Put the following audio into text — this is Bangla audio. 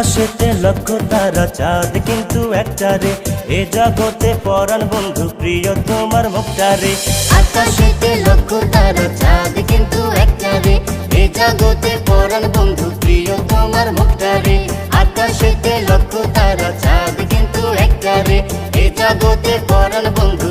আকাশেতে লক্ষ তারা চাঁদ কিন্তু একটারে, এ জগতে পরাণ বন্ধু প্রিয় তোমার মুখটারে। আকাশেতে লক্ষ তারা চাঁদ কিন্তু একটারে, এ জগতে পরাণ বন্ধু প্রিয় তোমার মুখটারে। আকাশেতে লক্ষ তারা চাঁদ কিন্তু একটারে, এ জগতে পরাণ বন্ধু